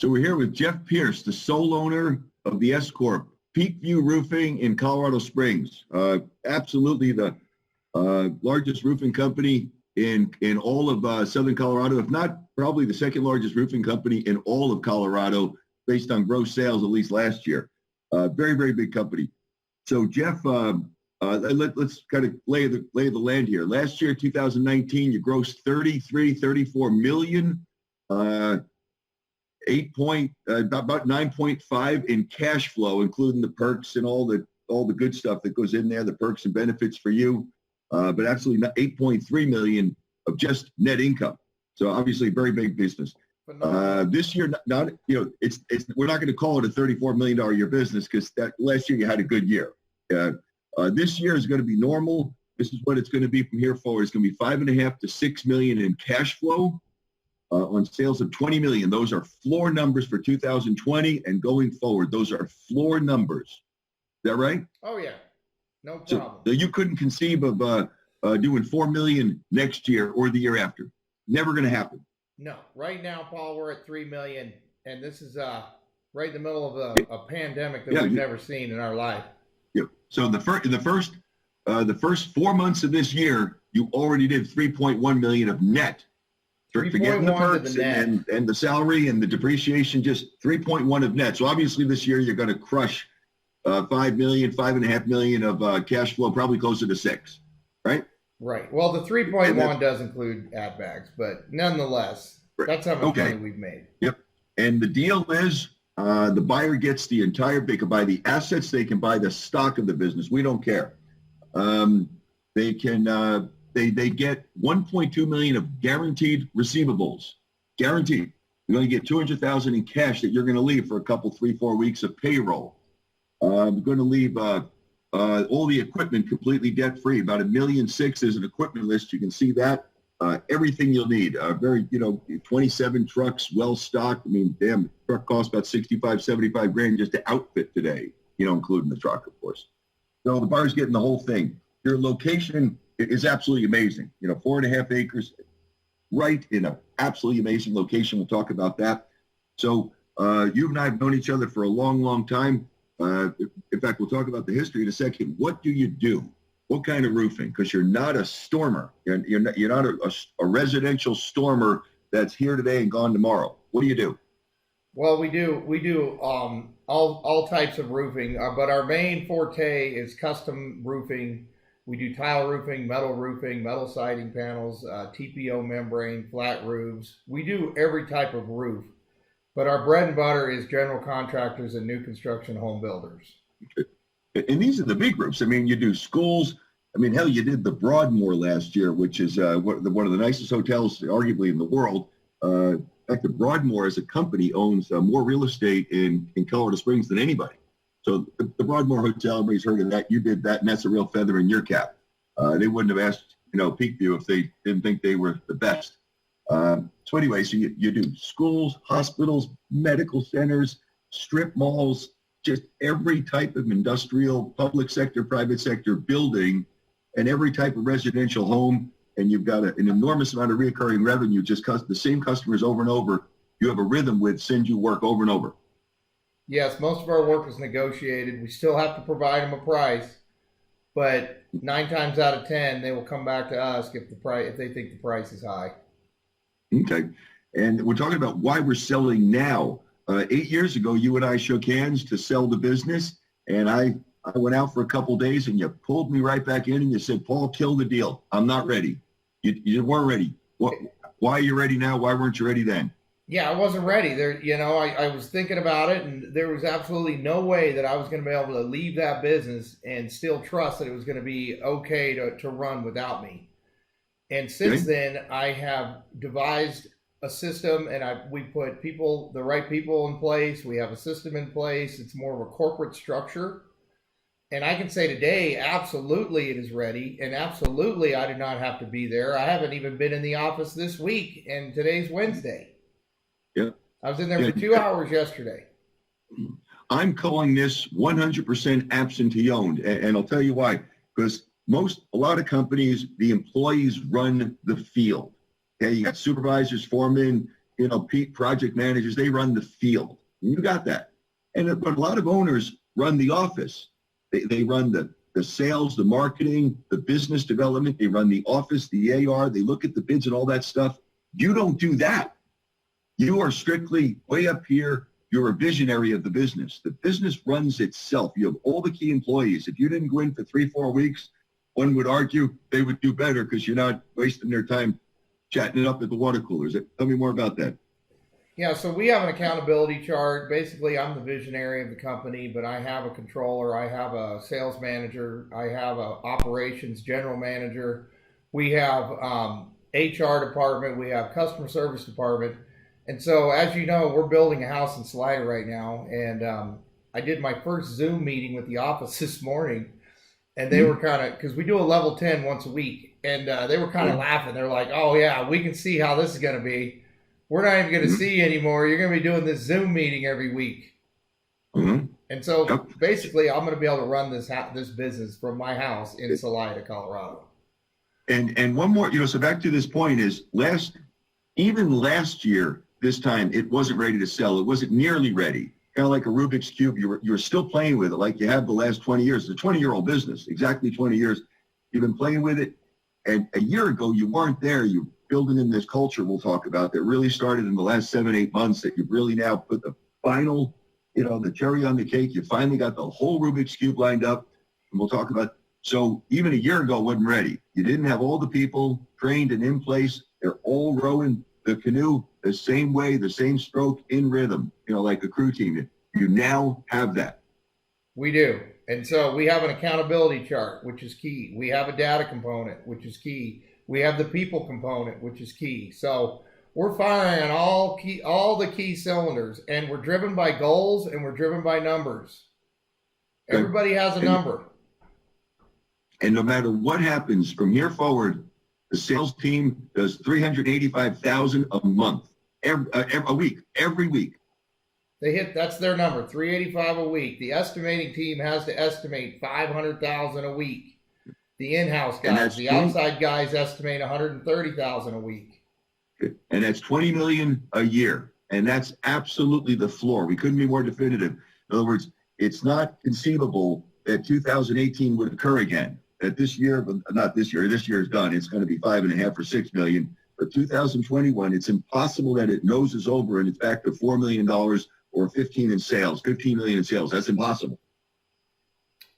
So we're here with Jeff Pearce, the sole owner of the S Corp, Peak View Roofing in Colorado Springs. Absolutely the largest roofing company in all of Southern Colorado, if not probably the second largest roofing company in all of Colorado, based on gross sales at least last year. Very, very big company. So Jeff, let's kind of lay the land here. Last year, 2019, you grossed 34 million. About 9.5 in cash flow, including the perks and all the good stuff that goes in there, the perks and benefits for you. But absolutely 8.3 million of just net income. So obviously very big business. This year, it's we're not going to call it a $34 million a year business because that last year you had a good year. This year is going to be normal. This is what it's going to be from here forward. It's going to be 5.5 to 6 million in cash flow. On sales of 20 million. Those are floor numbers for 2020 and going forward. Those are floor numbers. Is that right? Oh, yeah. No problem. So you couldn't conceive of doing 4 million next year or the year after. Never going to happen. No. Right now, Paul, we're at 3 million, and this is right in the middle of a pandemic that we've never seen in our life. Yeah. So the first 4 months of this year, you already did 3.1 million of net. Forgetting the perks and the salary and the depreciation, just 3.1 of net. So obviously this year you're going to crush 5 million, 5.5 million of cash flow, probably closer to 6, right? Right. Well, the 3.1 does include ad bags, but nonetheless, that's how much money we've made. Yep. And the deal is the buyer gets the entire, they can buy the assets, they can buy the stock of the business. We don't care. They can... They get 1.2 million of guaranteed receivables. Guaranteed. You're going to get 200,000 in cash that you're going to leave for a couple, 3-4 weeks of payroll. We're going to leave all the equipment completely debt free. About $1.6 million is an equipment list. You can see that. Everything you'll need. 27 trucks, well stocked. I mean, damn, the truck costs about 65, 75 grand just to outfit today. Including the truck, of course. So the buyer's getting the whole thing. Your location is absolutely amazing. 4.5 acres, right in an absolutely amazing location. We'll talk about that. So you and I have known each other for a long, long time. In fact, we'll talk about the history in a second. What do you do? What kind of roofing? Because you're not a stormer. You're not a residential stormer that's here today and gone tomorrow. What do you do? Well, we do all types of roofing, but our main forte is custom roofing. We do tile roofing, metal siding panels, TPO membrane, flat roofs. We do every type of roof, but our bread and butter is general contractors and new construction home builders. And these are the big roofs. I mean, you do schools. I mean, hell, you did the Broadmoor last year, which is one of the nicest hotels, arguably, in the world. In fact, the Broadmoor as a company owns more real estate in Colorado Springs than anybody. So the Broadmoor Hotel, everybody's heard of that. You did that, and that's a real feather in your cap. They wouldn't have asked, Peak View if they didn't think they were the best. So anyway, so you do schools, hospitals, medical centers, strip malls, just every type of industrial, public sector, private sector building, and every type of residential home. And you've got an enormous amount of recurring revenue, just the same customers over and over. You have a rhythm with, send you work over and over. Yes, most of our work is negotiated. We still have to provide them a price, but 9 times out of 10, they will come back to us if they think the price is high. Okay, and we're talking about why we're selling now. 8 years ago, you and I shook hands to sell the business, and I went out for a couple of days, and you pulled me right back in, and you said, "Paul, kill the deal. I'm not ready." You weren't ready. Why are you ready now? Why weren't you ready then? Yeah, I wasn't ready. I was thinking about it, and there was absolutely no way that I was going to be able to leave that business and still trust that it was going to be okay to run without me. And since then, I have devised a system, and we put the right people in place. We have a system in place. It's more of a corporate structure. And I can say today, absolutely it is ready, and absolutely I do not have to be there. I haven't even been in the office this week, and today's Wednesday. Yeah. I was in there for 2 hours yesterday. I'm calling this 100% absentee owned. And I'll tell you why. Because a lot of companies, the employees run the field. Okay, you got supervisors, foremen, project managers, they run the field. You got that. But a lot of owners run the office. They run the sales, the marketing, the business development. They run the office, the AR. They look at the bids and all that stuff. You don't do that. You are strictly way up here. You're a visionary of the business. The business runs itself. You have all the key employees. If you didn't go in for 3-4 weeks, one would argue they would do better because you're not wasting their time chatting it up at the water coolers. Tell me more about that. Yeah, so we have an accountability chart. Basically, I'm the visionary of the company, but I have a controller, I have a sales manager, I have a operations general manager. We have HR department, we have customer service department. And so, as you know, we're building a house in Salida right now. And I did my first Zoom meeting with the office this morning. And they were kind of, because we do a level 10 once a week. And they were kind of laughing. They're like, oh, yeah, we can see how this is going to be. We're not even going to see you anymore. You're going to be doing this Zoom meeting every week. And so, basically, I'm going to be able to run this business from my house in Salida, Colorado. And one more, so back to this point is even last year, this time, it wasn't ready to sell. It wasn't nearly ready. Kind of like a Rubik's Cube. You were still playing with it like you have the last 20 years. It's a 20-year-old business, exactly 20 years. You've been playing with it. And a year ago, you weren't there. You're building in this culture we'll talk about that really started in the last 7-8 months that you've really now put the final, the cherry on the cake. You finally got the whole Rubik's Cube lined up. And we'll talk about. So even a year ago, wasn't ready. You didn't have all the people trained and in place. They're all rowing the canoe the same way, the same stroke in rhythm, like a crew team. You now have that. We do. And so we have an accountability chart, which is key. We have a data component, which is key. We have the people component, which is key. So we're firing on all the key cylinders, and we're driven by goals and we're driven by numbers. Everybody has a number. And no matter what happens from here forward, the sales team does $385,000 a month, every week. That's their number, 385 a week. The estimating team has to estimate 500,000 a week. The in-house guys, the outside guys estimate 130,000 a week. And that's 20 million a year. And that's absolutely the floor. We couldn't be more definitive. In other words, it's not conceivable that 2018 would occur again. That this year, but not this year is done. It's going to be 5.5 or 6 million. But 2021, it's impossible that it noses over and it's back to $4 million or 15 million in sales. That's impossible.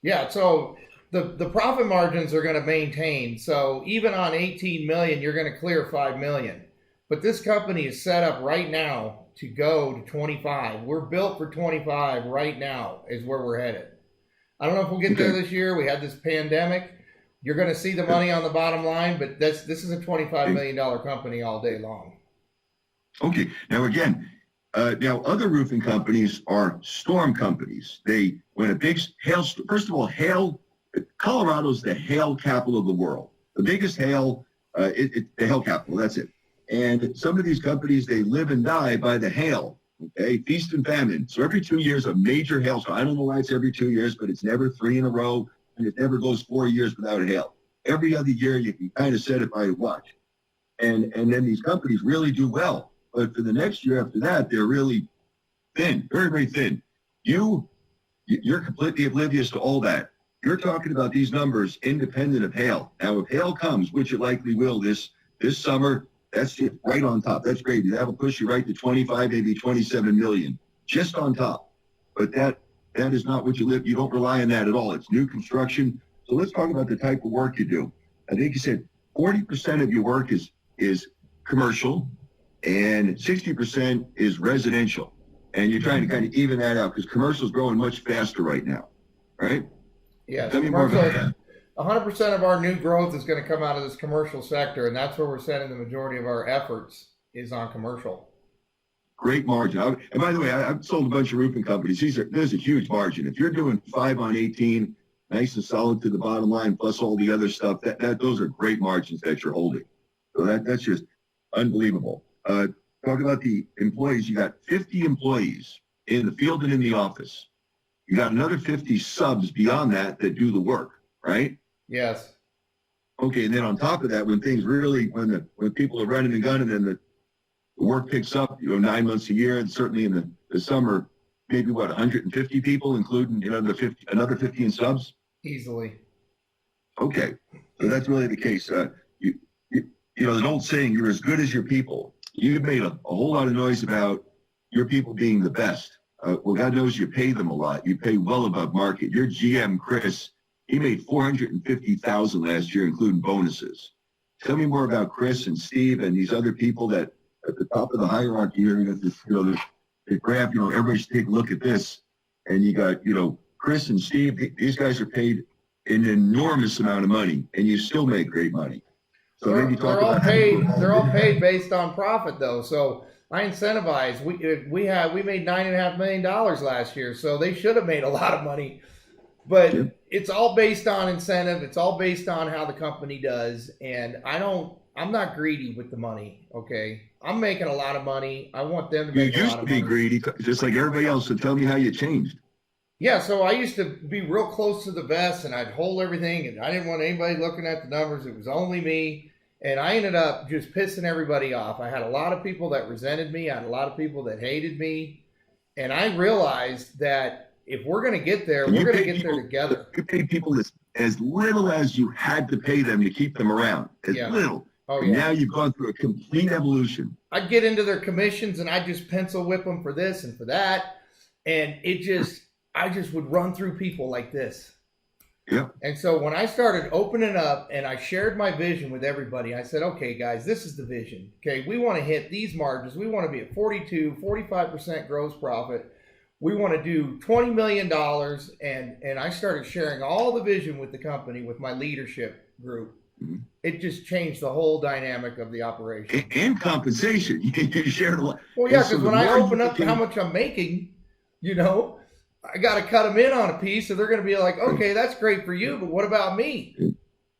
Yeah. So the profit margins are going to maintain. So even on 18 million, you're going to clear 5 million. But this company is set up right now to go to 25. We're built for 25 right now is where we're headed. I don't know if we'll get there this year. We had this pandemic. You're going to see the money on the bottom line, but this is a $25 million company all day long. Okay. Now, again, other roofing companies are storm companies. When a big hail, first of all, Colorado's the hail capital of the world. The biggest hail, the hail capital, that's it. And some of these companies, they live and die by the hail. Okay, feast and famine. So every 2 years, a major hailstorm. I don't know why it's every 2 years, but it's never 3 in a row, and it never goes 4 years without a hail. Every other year, you can kind of set it by watch. And then these companies really do well. But for the next year after that, they're really thin, very, very thin. You're completely oblivious to all that. You're talking about these numbers independent of hail. Now, if hail comes, which it likely will this summer, that's it, right on top. That's great. That'll push you right to 25, maybe 27 million, just on top. But that is not what you live. You don't rely on that at all. It's new construction. So let's talk about the type of work you do. I think you said 40% of your work is commercial and 60% is residential. And you're trying to kind of even that out because commercial is growing much faster right now, right? Yeah. Tell me more about that. 100% of our new growth is going to come out of this commercial sector, and that's where we're sending the majority of our efforts is on commercial. Great margin. And by the way, I've sold a bunch of roofing companies. There's a huge margin. If you're doing 5 on 18, nice and solid to the bottom line, plus all the other stuff, those are great margins that you're holding. So that's just unbelievable. Talk about the employees. You got 50 employees in the field and in the office. You got another 50 subs beyond that do the work, right? Yes. Okay, and then on top of that, when things really, when people are running and gunning and The work picks up, 9 months a year, and certainly in the summer, maybe 150 people, including another 50 in subs. Easily. Okay, so that's really the case. There's an old saying, "You're as good as your people." You've made a whole lot of noise about your people being the best. Well, God knows you pay them a lot. You pay well above market. Your GM, Chris, he made $450,000 last year, including bonuses. Tell me more about Chris and Steve and these other people that at the top of the hierarchy here. You got this, the graph. Everybody should take a look at this. And you got, Chris and Steve. These guys are paid an enormous amount of money, and you still make great money. So maybe talk about they're all paid based on profit though. So I incentivize. We made $9.5 million last year, so they should have made a lot of money. But it's all based on incentive. It's all based on how the company does. And I'm not greedy with the money. Okay, I'm making a lot of money. I want them to make a lot of money. You used to be greedy, just like everybody else. So tell me how you changed. Yeah, so I used to be real close to the vest, and I'd hold everything, and I didn't want anybody looking at the numbers. It was only me, and I ended up just pissing everybody off. I had a lot of people that resented me. I had a lot of people that hated me, and I realized that if we're going to get there, we're going to get there together. You paid people as little as you had to pay them to keep them around, as little. Oh, and now you've gone through a complete evolution. I'd get into their commissions, and I'd just pencil whip them for this and for that, and I just would run through people like this. Yeah. And so when I started opening up and I shared my vision with everybody, I said, okay, guys, this is the vision. Okay, we want to hit these margins. We want to be at 45% gross profit. We want to do $20 million. And I started sharing all the vision with the company, with my leadership group. Mm-hmm. It just changed the whole dynamic of the operation. And compensation. You shared a lot. Well, yeah, because when I open up how much I'm making, I got to cut them in on a piece, so they're going to be like, okay, that's great for you, but what about me?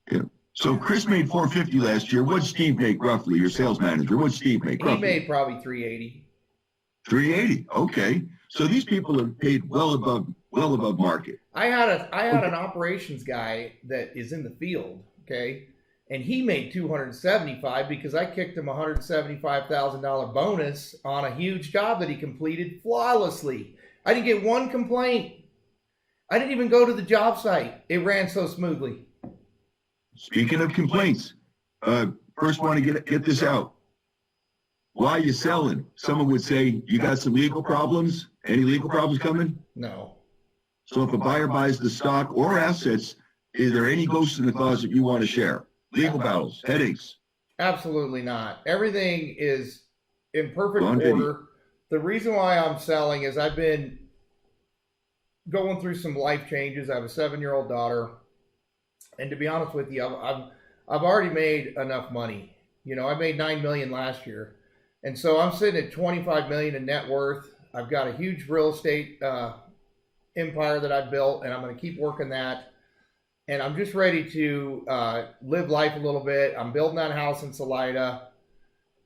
Yeah. So Chris made $450 last year. What'd Steve make roughly? Your sales manager. What'd Steve make roughly? He made probably $380. $380. Okay. So these people are paid well above market. I had an operations guy that is in the field, okay, and he made $275 because I kicked him a $175,000 bonus on a huge job that he completed flawlessly. I didn't get one complaint. I didn't even go to the job site. It ran so smoothly. Speaking of complaints, first want to get this out. Why are you selling? Someone would say, you got some legal problems? Any legal problems coming? No. So if a buyer buys the stock or assets, is there any ghosts in the closet you want to share? Legal battles, headaches? Absolutely not. Everything is in perfect order. The reason why I'm selling is I've been going through some life changes. I have a 7-year-old daughter. And to be honest with you, I've already made enough money. I made $9 million last year. And so I'm sitting at $25 million in net worth. I've got a huge real estate empire that I've built, and I'm going to keep working that. And I'm just ready to live life a little bit. I'm building that house in Salida,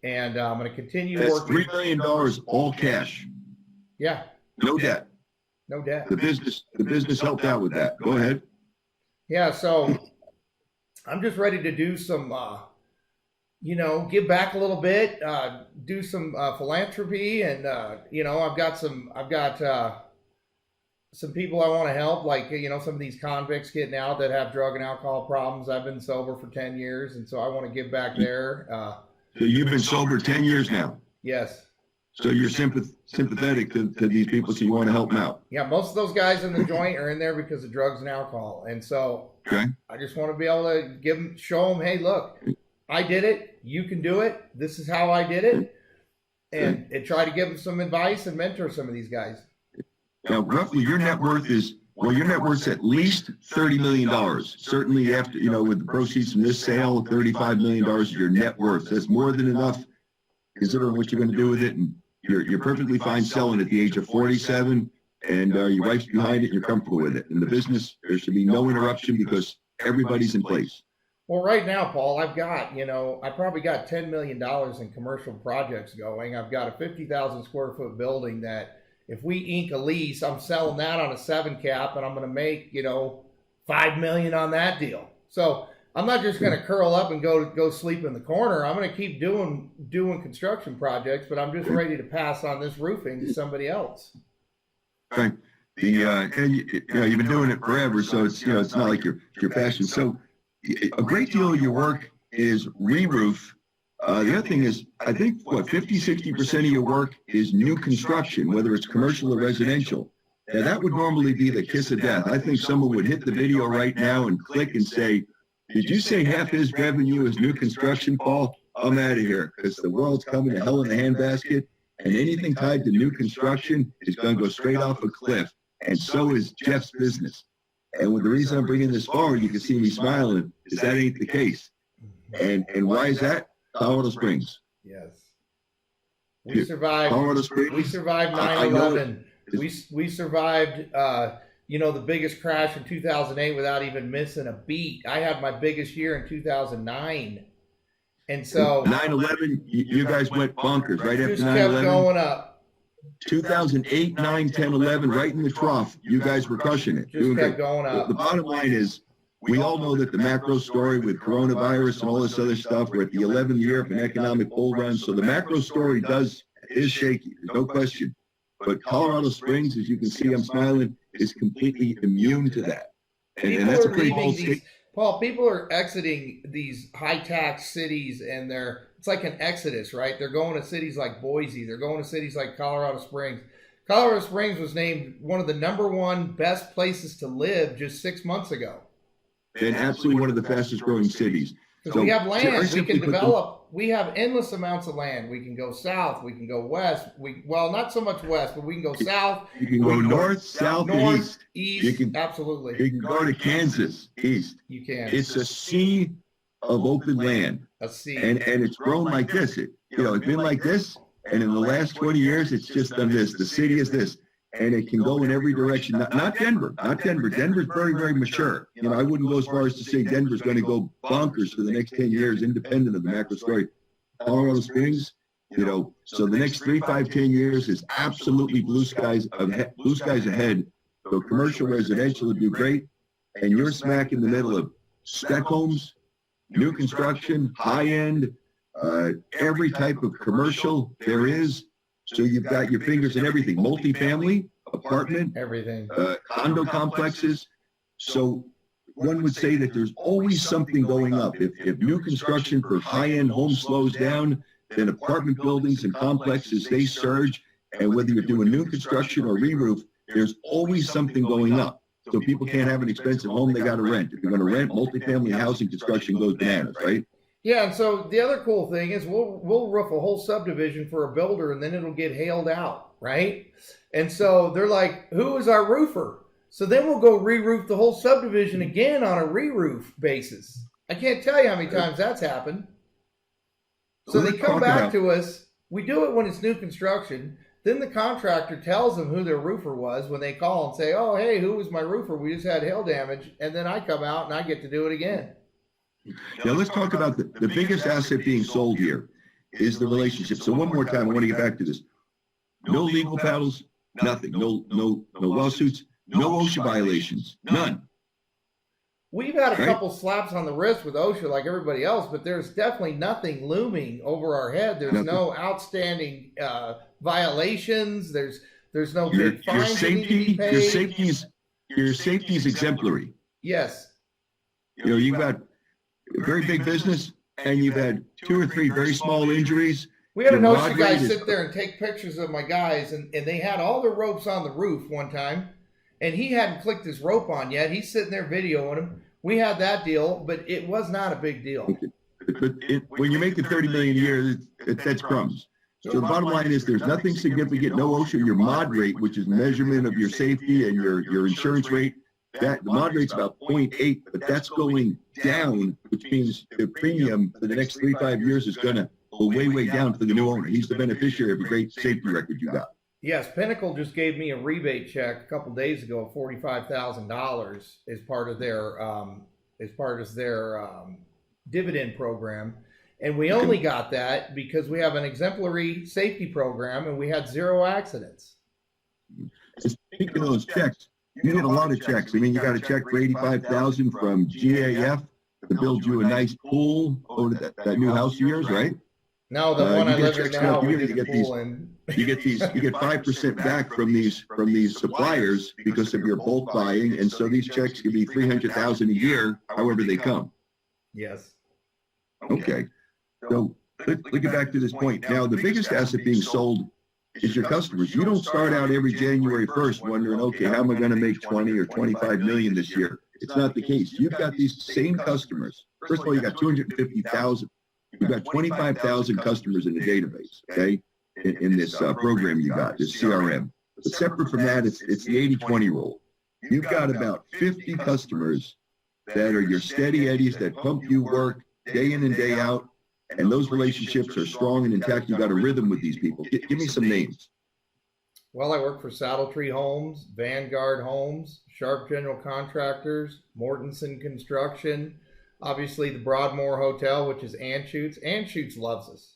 and I'm going to continue working. That's $3 million all cash. Yeah. No debt. No debt. The business helped out with that. Go ahead. Yeah, so I'm just ready to do some, give back a little bit, do some philanthropy, and I've got some people I want to help, like some of these convicts getting out that have drug and alcohol problems. I've been sober for 10 years, and so I want to give back there. So you've been sober 10 years now. Yes. So you're sympathetic to these people, so you want to help them out. Yeah, most of those guys in the joint are in there because of drugs and alcohol, and so I just want to be able to show them, hey, look, I did it. You can do it. This is how I did it, and try to give them some advice and mentor some of these guys. Now, roughly, your net worth's at least $30 million. Certainly, after with the proceeds from this sale, $35 million is your net worth. That's more than enough, considering what you're going to do with it. And you're perfectly fine selling at the age of 47, and your wife's behind it, and you're comfortable with it. In the business, there should be no interruption because everybody's in place. Well, right now, Paul, I've got, I probably got $10 million in commercial projects going. I've got a 50,000 square foot building that if we ink a lease, I'm selling that on a 7 cap, and I'm going to make, $5 million on that deal. So I'm not just going to curl up and go sleep in the corner. I'm going to keep doing construction projects, but I'm just ready to pass on this roofing to somebody else. Right. And you've been doing it forever, so it's it's not like your passion. So a great deal of your work is re-roof. The other thing is, I think, 50-60% of your work is new construction, whether it's commercial or residential. Now, that would normally be the kiss of death. I think someone would hit the video right now and click and say, did you say half his revenue is new construction, Paul? I'm out of here, because the world's coming to hell in a handbasket, and anything tied to new construction is going to go straight off a cliff, and so is Jeff's business. And with the reason I'm bringing this forward, you can see me smiling, is that ain't the case. And why is that? Colorado Springs. Yes. We survived. Colorado Springs. We survived 9/11. We survived, the biggest crash in 2008 without even missing a beat. I had my biggest year in 2009. And so 9/11, you guys went bonkers right after 9/11. Just kept going up. 2008, 9, 10, 11, right in the trough. You guys were crushing it. Just kept going up. The bottom line is, we all know that the macro story with coronavirus and all this other stuff, we're at the 11th year of an economic bull run. So the macro story is shaky. There's no question. But Colorado Springs, as you can see, I'm smiling, is completely immune to that. And that's a pretty bold statement. Paul, people are exiting these high-tax cities, and it's like an exodus, right? They're going to cities like Boise. They're going to cities like Colorado Springs. Colorado Springs was named one of the #1 best places to live just 6 months ago. And absolutely one of the fastest growing cities. So we have land, we can develop. We have endless amounts of land. We can go south, we can go west. Not so much west, but we can go south. You can go north, south, and east. Absolutely. You can go to Kansas, east. You can. It's a sea of open land. A sea. And it's grown like this. It's been like this, and in the last 20 years, it's just done this. The city is this. And it can go in every direction. Not Denver. Denver's very, very mature. I wouldn't go as far as to say Denver's going to go bonkers for the next 10 years, independent of the macro story. Colorado Springs, so the next 3, 5, 10 years is absolutely blue skies ahead. So commercial, residential would do great. And you're smack in the middle of spec homes, new construction, high end, every type of commercial there is. So you've got your fingers in everything, multifamily, apartment, everything, condo complexes. So one would say that there's always something going up. If new construction for high-end homes slows down, then apartment buildings and complexes, they surge. And whether you're doing new construction or re-roof, there's always something going up. So people can't have an expensive home, they got to rent. If you're going to rent, multifamily housing construction goes bananas, right? Yeah, and so the other cool thing is we'll roof a whole subdivision for a builder, and then it'll get hailed out, right? And so they're like, who is our roofer? So then we'll go re-roof the whole subdivision again on a re-roof basis. I can't tell you how many times that's happened. So they come back to us. We do it when it's new construction. Then the contractor tells them who their roofer was when they call and say, oh, hey, who was my roofer? We just had hail damage. And then I come out and I get to do it again. Now let's talk about the biggest asset being sold here is the relationship. So one more time, I want to get back to this. No legal battles, nothing. No lawsuits, no OSHA violations, none. We've had a couple slaps on the wrist with OSHA like everybody else, but there's definitely nothing looming over our head. There's no outstanding violations. There's no big fines that need to be paid. Your safety is exemplary. Yes. You've got a very big business, and you've had 2 or 3 very small injuries. We had an OSHA guy sit there and take pictures of my guys, and they had all the ropes on the roof one time, and he hadn't clicked his rope on yet. He's sitting there videoing him. We had that deal, but it was not a big deal. But when you're making $30 million a year, that's crumbs. So the bottom line is there's nothing significant, no OSHA. Your mod rate, which is measurement of your safety and your insurance rate, the mod rate's about 0.8, but that's going down, which means the premium for the next 3-5 years is going to go way, way down for the new owner. He's the beneficiary of the great safety record you got. Yes, Pinnacle just gave me a rebate check a couple days ago of $45,000 as part of their dividend program, and we only got that because we have an exemplary safety program and we had 0 accidents. Speaking of those checks, you get a lot of checks. I mean, you got a check for $85,000 from GAF, to build you a nice pool over that new house of yours, right? No, the one You I get live in checks now, out, we you did get the these, pool in. you get 5% back from these suppliers because of your bulk buying, and so these checks can be 300,000 a year, however they come. Yes. Okay, so let's get back to this point. Now, the biggest asset being sold is your customers. You don't start out every January 1st wondering, okay, how am I going to make 20 or 25 million this year? It's not the case. You've got these same customers. First of all, you got 250,000. You've got 25,000 customers in the database, okay, in this program you got, this CRM. But separate from that, it's the 80-20 rule. You've got about 50 customers that are your steady eddies that pump you work day in and day out, and those relationships are strong and intact. You've got a rhythm with these people. Give me some names. Well, I work for Saddletree Homes, Vanguard Homes, Sharp General Contractors, Mortensen Construction, obviously the Broadmoor Hotel, which is Anschutz. Anschutz loves us.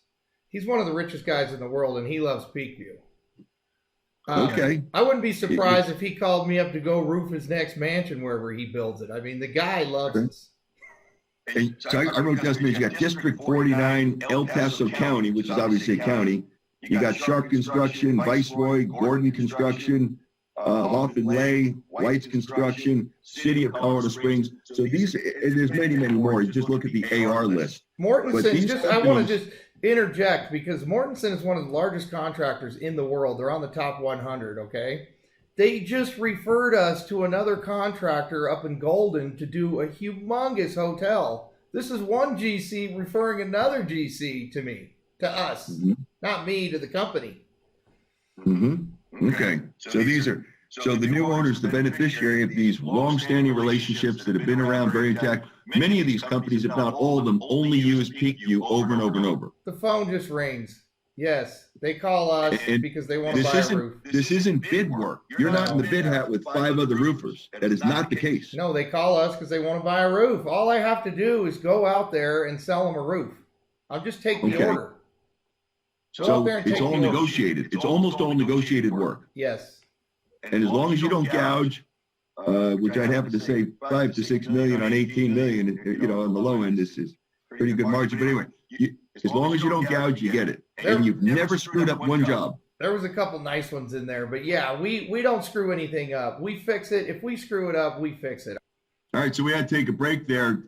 He's one of the richest guys in the world, and he loves Peakview. Okay. I wouldn't be surprised if he called me up to go roof his next mansion wherever he builds it. I mean, the guy loves us. And so I wrote down, you got District 49, El Paso County, which is obviously a county. You got Sharp Construction, Viceroy, Gordon Construction, Hoffman Lay, White's Construction, City of Colorado Springs. So these, and there's many, many more. You just look at the AR list. Mortensen, I want to just interject because Mortensen is one of the largest contractors in the world. They're on the top 100, okay? They just referred us to another contractor up in Golden to do a humongous hotel. This is one GC referring another GC to me, to us, not me, to the company. Okay, so these are, so the new owners, the beneficiary of these long-standing relationships that have been around very intact. Many of these companies, if not all of them, only use Peakview over and over and over. The phone just rings. Yes, they call us because they want to buy a roof. This isn't bid work. You're not in the bid hat with 5 other roofers. That is not the case. No, they call us because they want to buy a roof. All I have to do is go out there and sell them a roof. I'll just take the order. So it's all negotiated. It's almost all negotiated work. Yes. And as long as you don't gouge, which I'd happen to say 5 to 6 million on 18 million, you know, on the low end, this is pretty good margin. But anyway, as long as you don't gouge, you get it. And you've never screwed up one job. There was a couple nice ones in there, but yeah, we don't screw anything up. We fix it. If we screw it up, we fix it. All right, so we had to take a break there.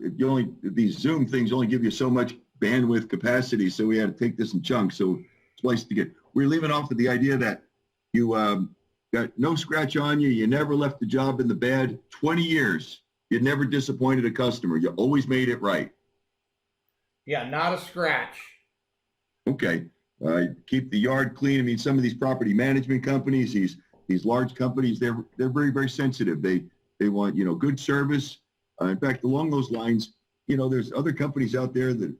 These Zoom things only give you so much bandwidth capacity, so we had to take this in chunks. So splice to get. We're leaving off with the idea that you got no scratch on you. You never left the job in the bed. 20 years, you never disappointed a customer. You always made it right. Yeah, not a scratch. Okay. Keep the yard clean. I mean, some of these property management companies, these large companies, they're very, very sensitive. They want, you know, good service. In fact, along those lines, you know, there's other companies out there that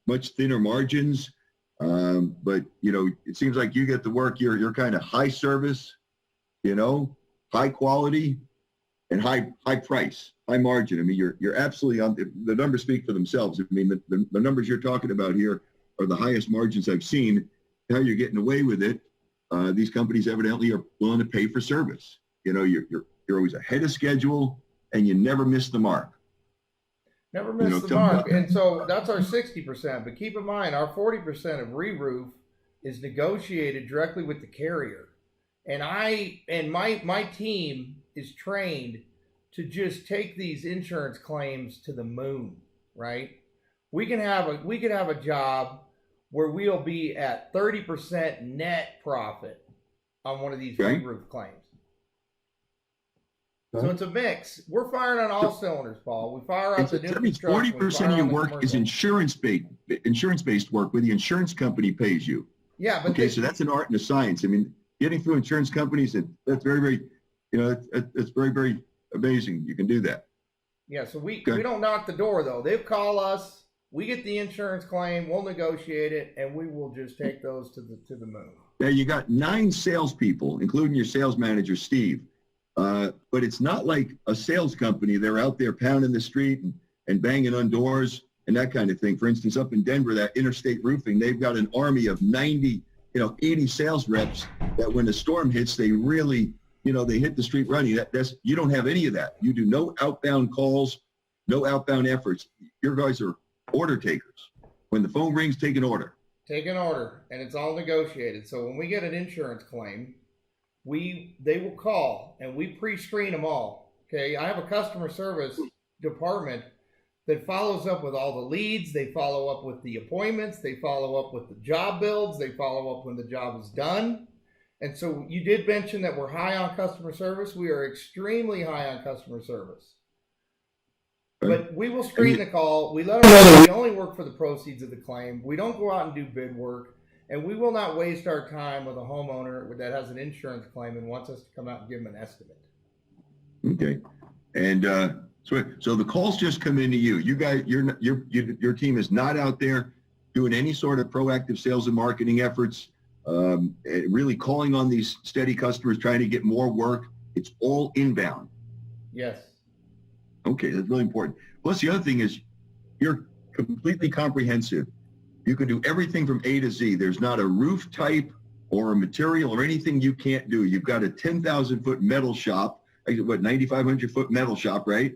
much thinner margins. But you know, it seems like you get the work. You're kind of high service, you know, high quality, and high price, high margin. I mean, you're absolutely on. The numbers speak for themselves. I mean, the numbers you're talking about here are the highest margins I've seen. How you're getting away with it? These companies evidently are willing to pay for service. You know, you're always ahead of schedule, and you never miss the mark. Never miss the mark. And so that's our 60%. But keep in mind, our 40% of re-roof is negotiated directly with the carrier. And my team is trained to just take these insurance claims to the moon, right? We could have a job where we'll be at 30% net profit on one of these re-roof claims. So it's a mix. We're firing on all cylinders, Paul. We fire out the new construction. 40% of your work is insurance-based work where the insurance company pays you. Yeah, but so that's an art and a science. I mean, getting through insurance companies, that's very, very, you know, it's very, very amazing. You can do that. Yeah, so we don't knock the door though. They'll call us. We get the insurance claim. We'll negotiate it, and we will just take those to the moon. Now you got 9 salespeople, including your sales manager, Steve. But it's not like a sales company. They're out there pounding the street and banging on doors and that kind of thing. For instance, up in Denver, that Interstate Roofing, they've got an army of 90, 80 sales reps that when the storm hits, they really, they hit the street running. You don't have any of that. You do no outbound calls, no outbound efforts. Your guys are order takers. When the phone rings, take an order. Take an order, and it's all negotiated. So when we get an insurance claim, they will call, and we pre-screen them all. Okay, I have a customer service department that follows up with all the leads. They follow up with the appointments. They follow up with the job builds. They follow up when the job is done. And so you did mention that we're high on customer service. We are extremely high on customer service. But we will screen the call. We let them know that we only work for the proceeds of the claim. We don't go out and do bid work. And we will not waste our time with a homeowner that has an insurance claim and wants us to come out and give them an estimate. Okay. And so the calls just come into you. You guys, your team is not out there doing any sort of proactive sales and marketing efforts, really calling on these steady customers, trying to get more work. It's all inbound. Yes. Okay, that's really important. Plus, the other thing is you're completely comprehensive. You can do everything from A to Z. There's not a roof type or a material or anything you can't do. You've got a 10,000-foot metal shop, 9,500-foot metal shop, right?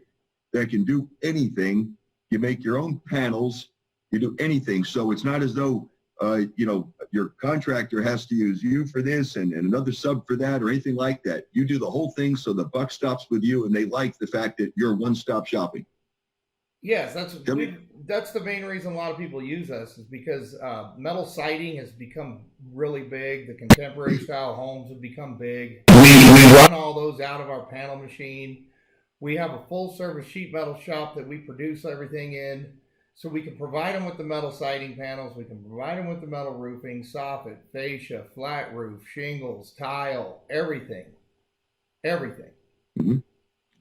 That can do anything. You make your own panels. You do anything. So it's not as though, your contractor has to use you for this and another sub for that or anything like that. You do the whole thing, so the buck stops with you, and they like the fact that you're one-stop shopping. Yes, that's the main reason a lot of people use us, is because metal siding has become really big. The contemporary style homes have become big. We run all those out of our panel machine. We have a full service sheet metal shop that we produce everything in. So we can provide them with the metal siding panels. We can provide them with the metal roofing, soffit, fascia, flat roof, shingles, tile, everything. Everything. Mm-hmm.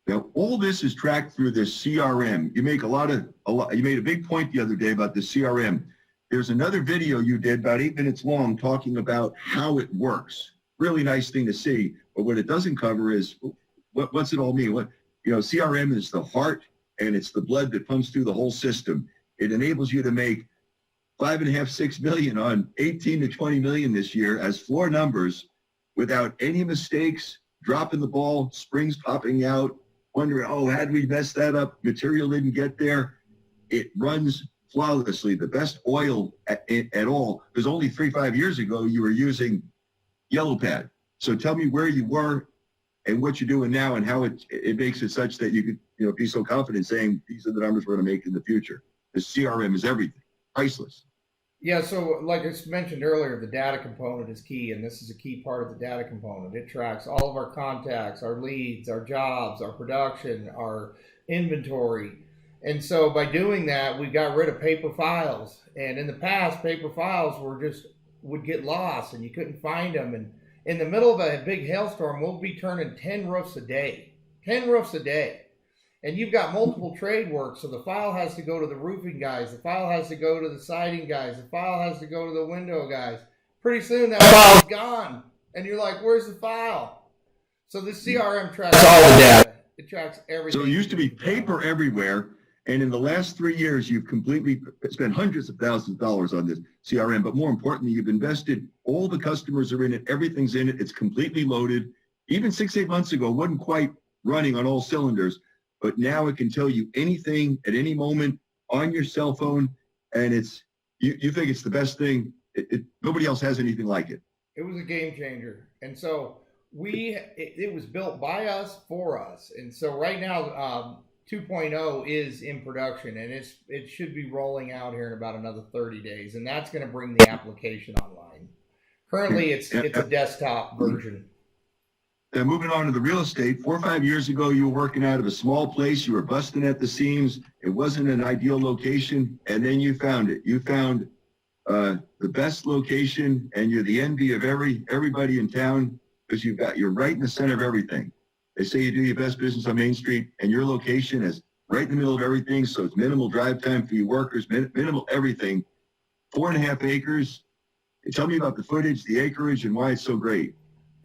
Now, all this is tracked through this CRM. You make you made a big point the other day about the CRM. There's another video you did about 8 minutes long talking about how it works. Really nice thing to see. But what it doesn't cover is what's it all mean? CRM is the heart, and it's the blood that pumps through the whole system. It enables you to make 5.5, 6 million on 18 to 20 million this year as floor numbers without any mistakes, dropping the ball, springs popping out, wondering, had we messed that up? Material didn't get there. It runs flawlessly. The best oil at all. Because only 3-5 years ago, you were using yellow pad. So tell me where you were and what you're doing now and how it makes it such that you could be so confident saying these are the numbers we're going to make in the future. The CRM is everything, priceless. Yeah, so like I mentioned earlier, the data component is key, and this is a key part of the data component. It tracks all of our contacts, our leads, our jobs, our production, our inventory. And so by doing that, we got rid of paper files. And in the past, paper files would get lost, and you couldn't find them. And in the middle of a big hailstorm, we'll be turning 10 roofs a day. 10 roofs a day. And you've got multiple trade work, so the file has to go to the roofing guys, the file has to go to the siding guys, the file has to go to the window guys. Pretty soon that file is gone, and you're like, where's the file? So the CRM tracks all the data. It tracks everything. So it used to be paper everywhere, and in the last 3 years, you've completely spent hundreds of thousands of dollars on this CRM, but more importantly, you've invested, all the customers are in it, everything's in it, it's completely loaded. Even 6-8 months ago, it wasn't quite running on all cylinders. But now it can tell you anything at any moment on your cell phone, and you think it's the best thing. Nobody else has anything like it. It was a game changer, and so it was built by us for us, and so right now 2.0 is in production, and it should be rolling out here in about another 30 days, and that's going to bring the application online. Currently, it's a desktop version. Moving on to the real estate, 4 or 5 years ago, you were working out of a small place. You were busting at the seams. It wasn't an ideal location, and then you found it. You found the best location, and you're the envy of everybody in town because you're right in the center of everything. They say you do your best business on Main Street, and your location is right in the middle of everything, so it's minimal drive time for your workers, minimal everything. 4.5 acres. Tell me about the footage, the acreage, and why it's so great.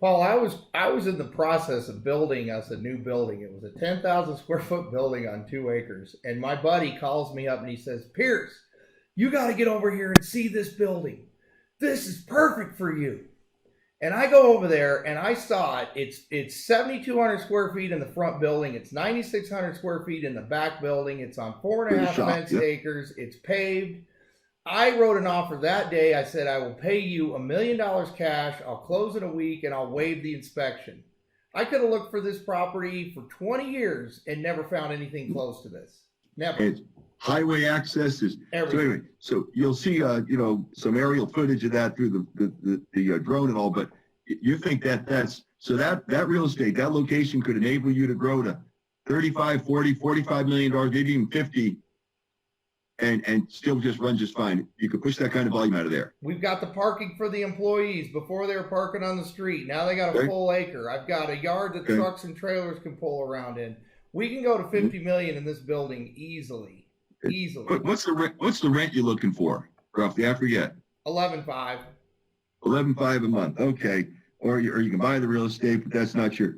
Paul, I was in the process of building us a new building. It was a 10,000 square foot building on 2 acres. And my buddy calls me up and he says, Pearce, you got to get over here and see this building. This is perfect for you. And I go over there and I saw it. It's 7,200 square feet in the front building. It's 9,600 square feet in the back building. It's on 4.5 fenced acres. It's paved. I wrote an offer that day. I said, I will pay you $1 million cash. I'll close in a week and I'll waive the inspection. I could have looked for this property for 20 years and never found anything close to this. Never. It's highway access is Everything. so anyway. So you'll see, some aerial footage of that through the drone and all. But you think that's so that real estate, that location could enable you to grow to 35, 40, 45 million dollars, maybe even 50, and still just run just fine. You could push that kind of volume out of there. We've got the parking for the employees. Before they were parking on the street. Now they got a full acre. I've got a yard that trucks and trailers can pull around in. We can go to 50 million in this building easily. Easily. What's the rent you're looking for, roughly? I forget. 11.5. 11.5 a month. Okay. Or you can buy the real estate, but that's not your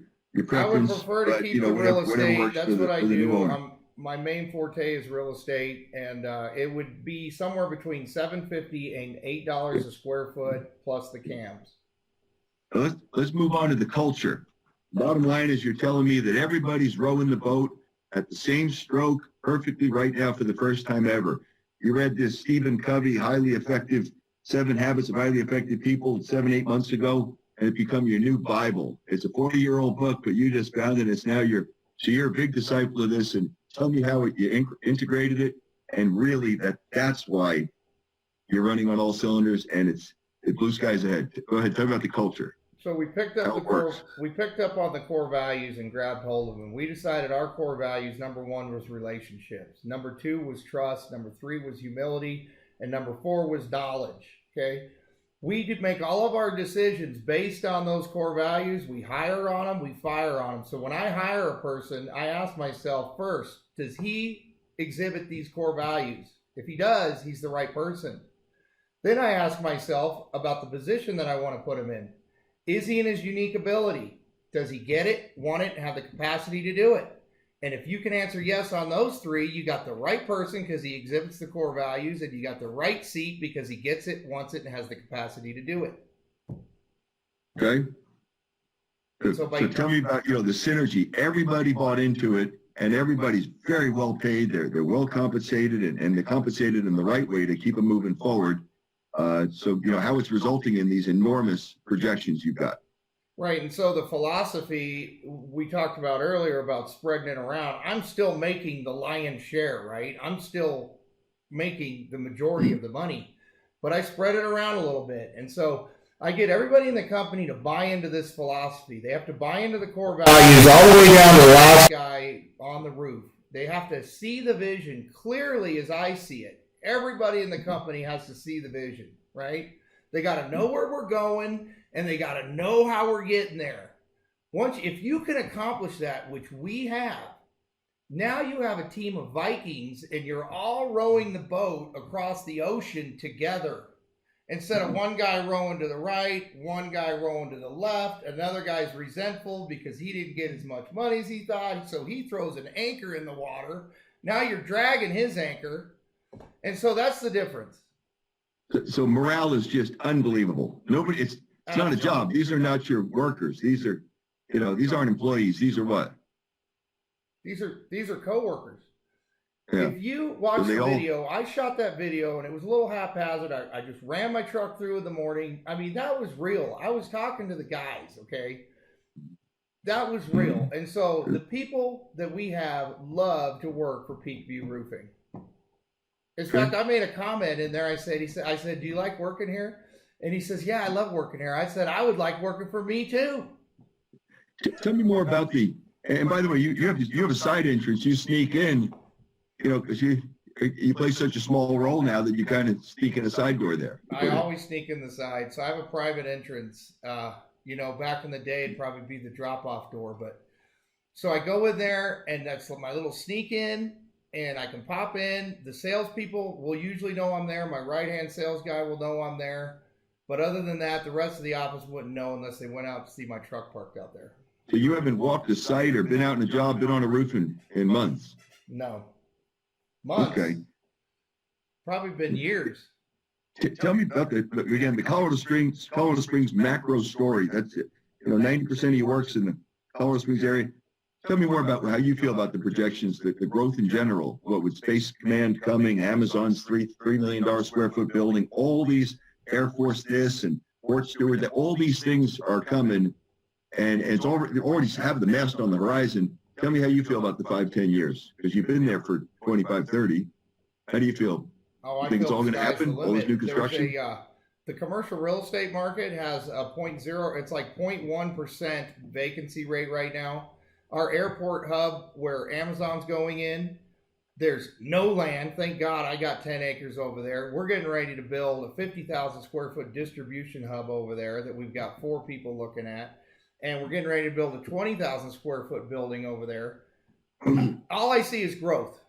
preference. I would prefer to keep the real estate. That's what I do. My main forte is real estate, and it would be somewhere between $7.50 and $8 a square foot plus the cams. Let's move on to the culture. Bottom line is you're telling me that everybody's rowing the boat at the same stroke perfectly right now for the first time ever. You read this Stephen Covey, highly effective, 7 Habits of Highly Effective People 7-8 months ago, and it become your new Bible. It's a 40-year-old book, but you just found it. It's now you're a big disciple of this, and tell me how you integrated it, and really that's why you're running on all cylinders, and it's blue skies ahead. Go ahead, tell me about the culture. So we picked up on the core values and grabbed hold of them. We decided our core values, number 1 was relationships. Number 2 was trust. Number 3 was humility. And number 4 was knowledge. Okay. We did make all of our decisions based on those core values. We hire on them, we fire on them. So when I hire a person, I ask myself first, does he exhibit these core values? If he does, he's the right person. Then I ask myself about the position that I want to put him in. Is he in his unique ability? Does he get it, want it, and have the capacity to do it? And if you can answer yes on those 3, you got the right person because he exhibits the core values, and you got the right seat because he gets it, wants it, and has the capacity to do it. Okay. So tell me about, the synergy. Everybody bought into it, and everybody's very well paid. They're well compensated, and they're compensated in the right way to keep them moving forward. So how it's resulting in these enormous projections you've got. Right, and so the philosophy we talked about earlier about spreading it around, I'm still making the lion's share, right? I'm still making the majority of the money, but I spread it around a little bit. And so I get everybody in the company to buy into this philosophy. They have to buy into the core values all the way down to the last guy on the roof. They have to see the vision clearly as I see it. Everybody in the company has to see the vision, right? They got to know where we're going, and they got to know how we're getting there. If you can accomplish that, which we have, now you have a team of Vikings, and you're all rowing the boat across the ocean together. Instead of one guy rowing to the right, one guy rowing to the left, another guy's resentful because he didn't get as much money as he thought, so he throws an anchor in the water. Now you're dragging his anchor. And so that's the difference. So morale is just unbelievable. It's not a job. These are not your workers. These are, these aren't employees. These are what? These are coworkers. Yeah. If you watch the video, I shot that video and it was a little haphazard. I just ran my truck through in the morning. I mean, that was real. I was talking to the guys, okay? That was real. And so the people that we have love to work for Peak View Roofing. In fact, I made a comment in there. I said, do you like working here? And he says, yeah, I love working here. I said, I would like working for me too. Tell me more about and by the way, you have a side entrance. You sneak in, because you play such a small role now that you kind of sneak in a side door there. I always sneak in the side. So I have a private entrance. Back in the day, it'd probably be the drop-off door. But so I go in there, and that's my little sneak in. And I can pop in. The salespeople will usually know I'm there. My right-hand sales guy will know I'm there. But other than that, the rest of the office wouldn't know unless they went out to see my truck parked out there. So you haven't walked a site or been out in a job, been on a roof in months? No. Months. Okay. Probably been years. Tell me about the Colorado Springs macro story. That's it. 90% of you works in the Colorado Springs area. Tell me more about how you feel about the projections, the growth in general. What with Space Command coming, Amazon's $3 million square foot building, all these Air Force this and Fort Stewart, that all these things are coming, and it's already have the mast on the horizon. Tell me how you feel about the 5-10 years, because you've been there for 25, 30. How do you feel? Oh, You I think feel it's all going to the sky's the happen? All this limit. new construction? The commercial real estate market has a 0.0, it's like 0.1% vacancy rate right now. Our airport hub where Amazon's going in, there's no land. Thank God I got 10 acres over there. We're getting ready to build a 50,000 square foot distribution hub over there that we've got 4 people looking at. And we're getting ready to build a 20,000 square foot building over there. All I see is growth.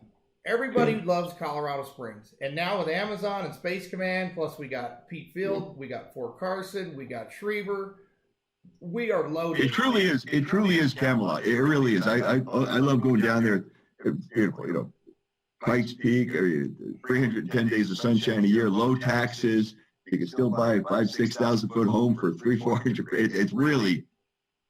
Everybody loves Colorado Springs. And now with Amazon and Space Command, plus we got Pete Field, we got Fort Carson, we got Schriever. We are loaded. It truly is. It truly is Camelot. It really is. I love going down there. It's beautiful, Pikes Peak, 310 days of sunshine a year, low taxes. You can still buy a 5,000-6,000 foot home for 300-400. It's really,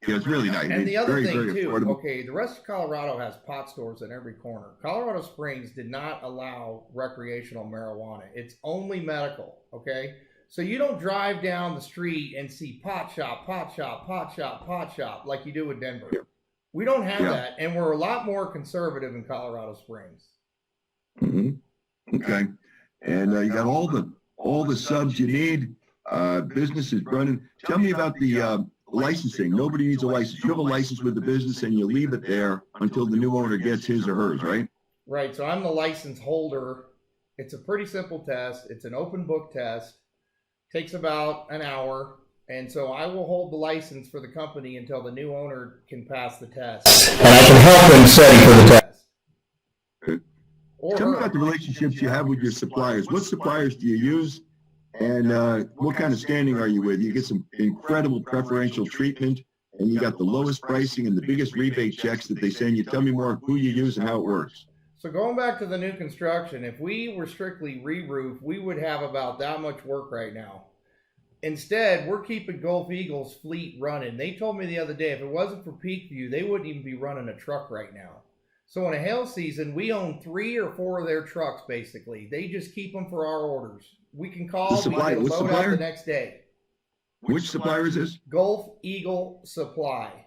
it's really nice. And the other thing too, affordable. okay, the rest of Colorado has pot stores in every corner. Colorado Springs did not allow recreational marijuana. It's only medical, okay? So you don't drive down the street and see pot shop, pot shop, pot shop, pot shop like you do in Denver. Yeah. We don't have that, and we're a lot more conservative in Colorado Springs. Mm-hmm. Okay, and you got all the subs you need. Business is running. Tell me about the licensing. Nobody needs a license. You have a license with the business, and you leave it there until the new owner gets his or hers, right? Right. So I'm the license holder. It's a pretty simple test. It's an open book test. Takes about an hour, and so I will hold the license for the company until the new owner can pass the test. And I can help them study for the test. Good. Tell me about the relationships you have with your suppliers. What suppliers do you use, and what kind of standing are you with? You get some incredible preferential treatment, and you got the lowest pricing and the biggest rebate checks that they send you. Tell me more who you use and how it works. So going back to the new construction, if we were strictly re-roof, we would have about that much work right now. Instead, we're keeping Gulf Eagle's fleet running. They told me the other day, if it wasn't for Peak View, they wouldn't even be running a truck right now. So in a hail season, we own 3 or 4 of their trucks, basically. They just keep them for our orders. We can call them and load out the next day. Which supplier is this? Gulf Eagle Supply.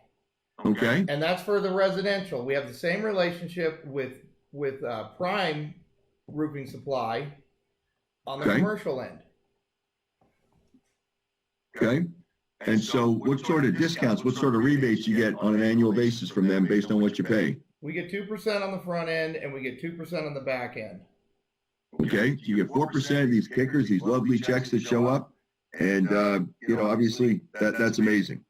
Okay. And that's for the residential. We have the same relationship with Prime Roofing Supply on the commercial end. Okay. And so what sort of discounts, what sort of rebates you get on an annual basis from them based on what you pay? We get 2% on the front end and we get 2% on the back end. Okay. So you get 4% of these kickers, these lovely checks that show up. And, obviously that's amazing.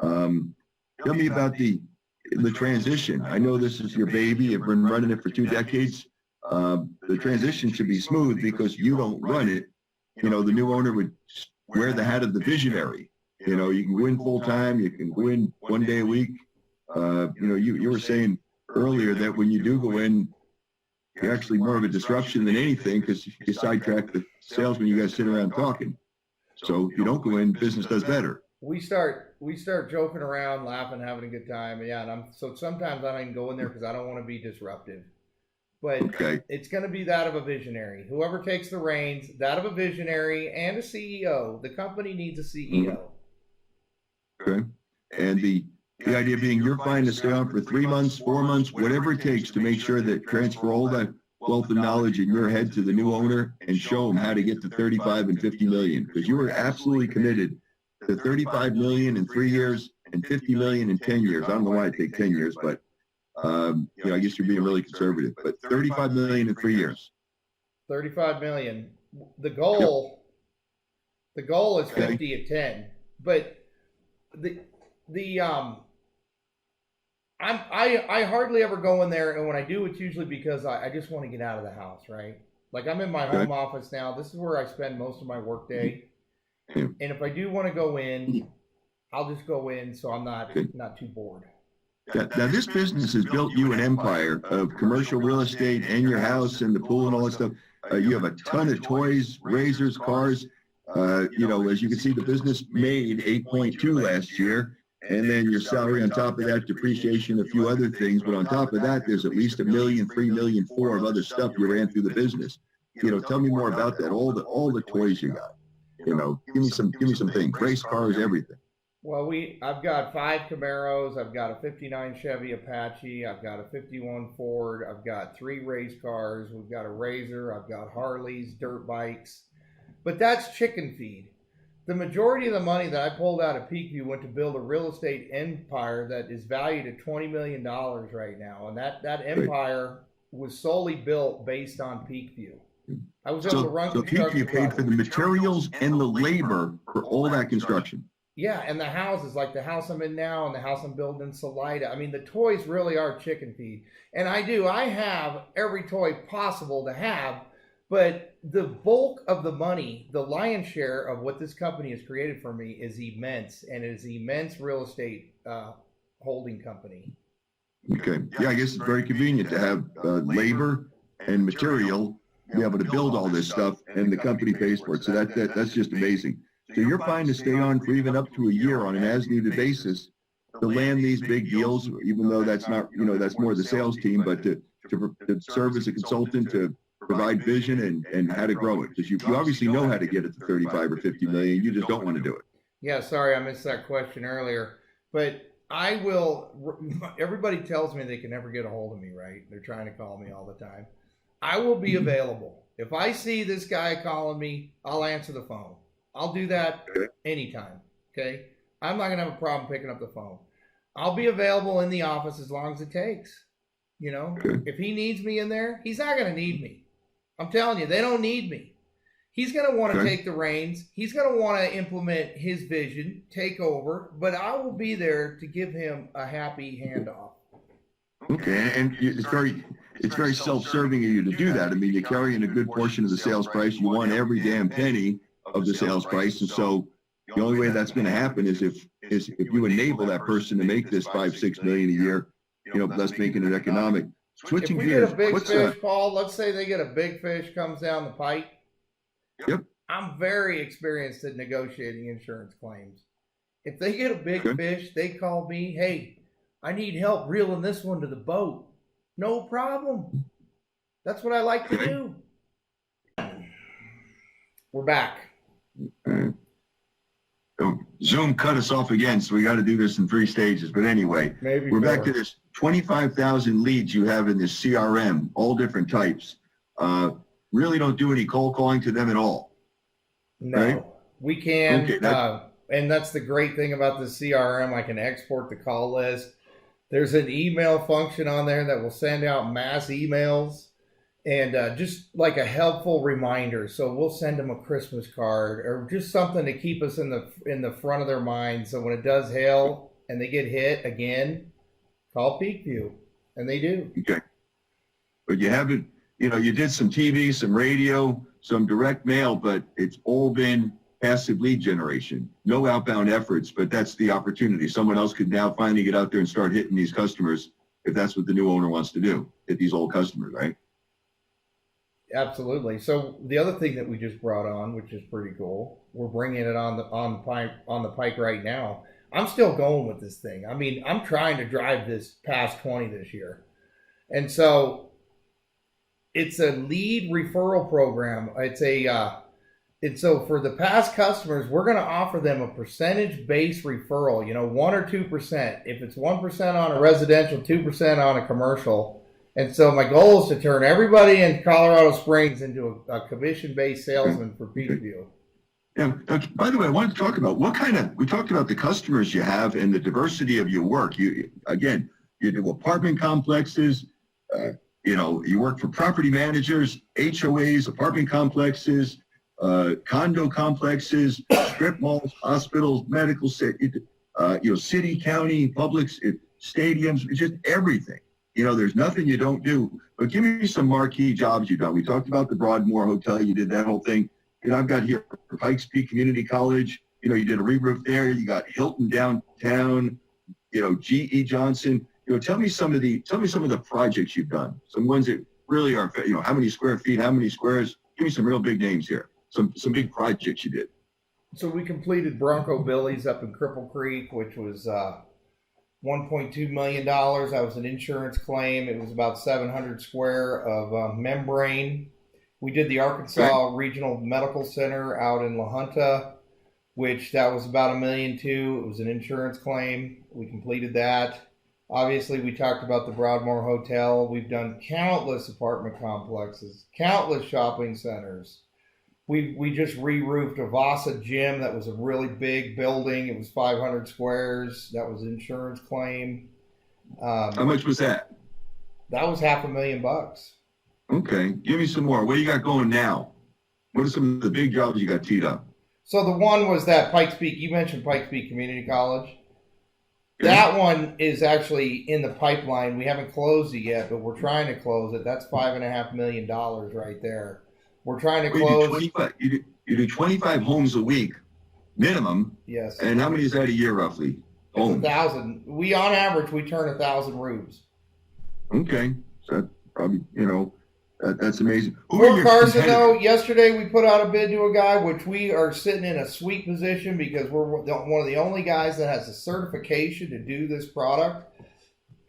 Tell me about the transition. I know this is your baby. You've been running it for 2 decades. The transition should be smooth because you don't run it. The new owner would wear the hat of the visionary. You can go in full time. You can go in 1 day a week. You were saying earlier that when you do go in, you're actually more of a disruption than anything because you sidetrack the salesman. You guys sit around talking. So if you don't go in, business does better. We start joking around, laughing, having a good time. Yeah, and so sometimes I don't even go in there because I don't want to be disruptive. But It's going to be that of a visionary. Whoever takes the reins, that of a visionary and a CEO. The company needs a CEO. Okay. And the idea being you're fine to stay on for 3 months, 4 months, whatever it takes to make sure that transfer all that wealth of knowledge in your head to the new owner and show them how to get to 35 and 50 million. Because you were absolutely committed to 35 million in 3 years and 50 million in 10 years. I don't know why I take 10 years, but I guess you're being really conservative. But 35 million in 3 years. 35 million. The goal is 50 at 10. But I hardly ever go in there, and when I do, it's usually because I just want to get out of the house, right? Like I'm in my home office now. This is where I spend most of my work day. And if I do want to go in, I'll just go in so I'm not too bored. Now, this business has built you an empire of commercial real estate and your house and the pool and all that stuff. You have a ton of toys, razors, cars. As you can see, the business made 8.2 last year. And then your salary on top of that, depreciation, a few other things. But on top of that, there's at least $1 million, $3 million, $4 million of other stuff you ran through the business. Tell me more about that. All the toys you got. Give me some things. Race cars, everything. Well, I've got 5 Camaros, I've got a 59 Chevy Apache, I've got a 51 Ford, I've got 3 race cars, we've got a Razor, I've got Harleys, dirt bikes. But that's chicken feed. The majority of the money that I pulled out of Peakview went to build a real estate empire that is valued at $20 million right now. And that empire was solely built based on Peakview. I was able to run construction. Peakview paid for the materials and the labor for all that construction. Yeah, and the houses, like the house I'm in now and the house I'm building in Salida. I mean, the toys really are chicken feed. And I have every toy possible to have, but the bulk of the money, the lion's share of what this company has created for me is immense, and it is immense real estate holding company. Okay. Yeah, I guess it's very convenient to have labor and material, be able to build all this stuff, and the company pays for it. So that's just amazing. So you're fine to stay on for even up to a year on an as-needed basis to land these big deals, even though that's not, that's more the sales team, but to serve as a consultant, to provide vision and how to grow it. Because you obviously know how to get it to 35 or 50 million. You just don't want to do it. Yeah, sorry, I missed that question earlier. But I will, everybody tells me they can never get a hold of me, right? They're trying to call me all the time. I will be available. If I see this guy calling me, I'll answer the phone. I'll do that anytime, okay? I'm not going to have a problem picking up the phone. I'll be available in the office as long as it takes. If he needs me in there, he's not going to need me. I'm telling you, they don't need me. He's going to want to take the reins. He's going to want to implement his vision, take over, but I will be there to give him a happy handoff. Okay, and it's very self-serving of you to do that. I mean, you're carrying a good portion of the sales price. You want every damn penny of the sales price, and so the only way that's going to happen is if you enable that person to make this $5-6 million a year, thus making it economic. Switching if we gears, get a big fish, Paul, let's say they get a big fish comes down the pipe. Yep. I'm very experienced at negotiating insurance claims. If they get a big fish, they call me, hey, I need help reeling this one to the boat. No problem. That's what I like to do. We're back. Zoom cut us off again, so we got to do this in 3 stages. But anyway, we're back to this 25,000 leads you have in this CRM, all different types. Really don't do any cold calling to them at all. No, right? We can. Okay, and that's the great thing about the CRM. I can export the call list. There's an email function on there that will send out mass emails. And just like a helpful reminder, so we'll send them a Christmas card or just something to keep us in the front of their minds. So when it does hail and they get hit again, call Peakview, and they do. Okay, but you haven't, you did some TV, some radio, some direct mail, but it's all been passive lead generation. No outbound efforts, but that's the opportunity. Someone else could now finally get out there and start hitting these customers if that's what the new owner wants to do. Hit these old customers, right? Absolutely. So the other thing that we just brought on, which is pretty cool, we're bringing it on the pike right now. I'm still going with this thing. I mean, I'm trying to drive this past 20 this year, and so it's a lead referral program. And so for the past customers, we're going to offer them a percentage-based referral. 1 or 2%. If it's 1% on a residential, 2% on a commercial. And so my goal is to turn everybody in Colorado Springs into a commission-based salesman for Peakview. Yeah. By the way, I wanted to talk about we talked about the customers you have and the diversity of your work. You do apartment complexes, you work for property managers, HOAs, apartment complexes, condo complexes, strip malls, hospitals, medical, city, county, public stadiums, just everything. There's nothing you don't do. But give me some marquee jobs you've done. We talked about the Broadmoor Hotel. You did that whole thing. I've got here Pikes Peak Community College. You did a re-roof there. You got Hilton downtown, G.E. Johnson. Tell me some of the projects you've done. Some ones that really are, how many square feet, how many squares. Give me some real big names here. Some big projects you did. So we completed Bronco Billy's up in Cripple Creek, which was $1.2 million. That was an insurance claim. It was about 700 square of membrane. We did the Arkansas Regional Medical Center out in La Junta, which that was about $1.2 million. It was an insurance claim. We completed that. Obviously, we talked about the Broadmoor Hotel. We've done countless apartment complexes, countless shopping centers. We just re-roofed a Vasa gym that was a really big building. It was 500 squares. That was an insurance claim. How much was that? That was $500,000. Okay, give me some more. What do you got going now? What are some of the big jobs you got teed up? So the one was that Pikes Peak. You mentioned Pikes Peak Community College. That one is actually in the pipeline. We haven't closed it yet, but we're trying to close it. That's $5.5 million right there. We're trying to close. You do 25 homes a week minimum. Yes. And how many is that a year roughly? It's 1,000. We on average we turn 1,000 roofs. Okay, so that probably that's amazing. Fort Carson though, yesterday we put out a bid to a guy, which we are sitting in a sweet position because we're one of the only guys that has a certification to do this product.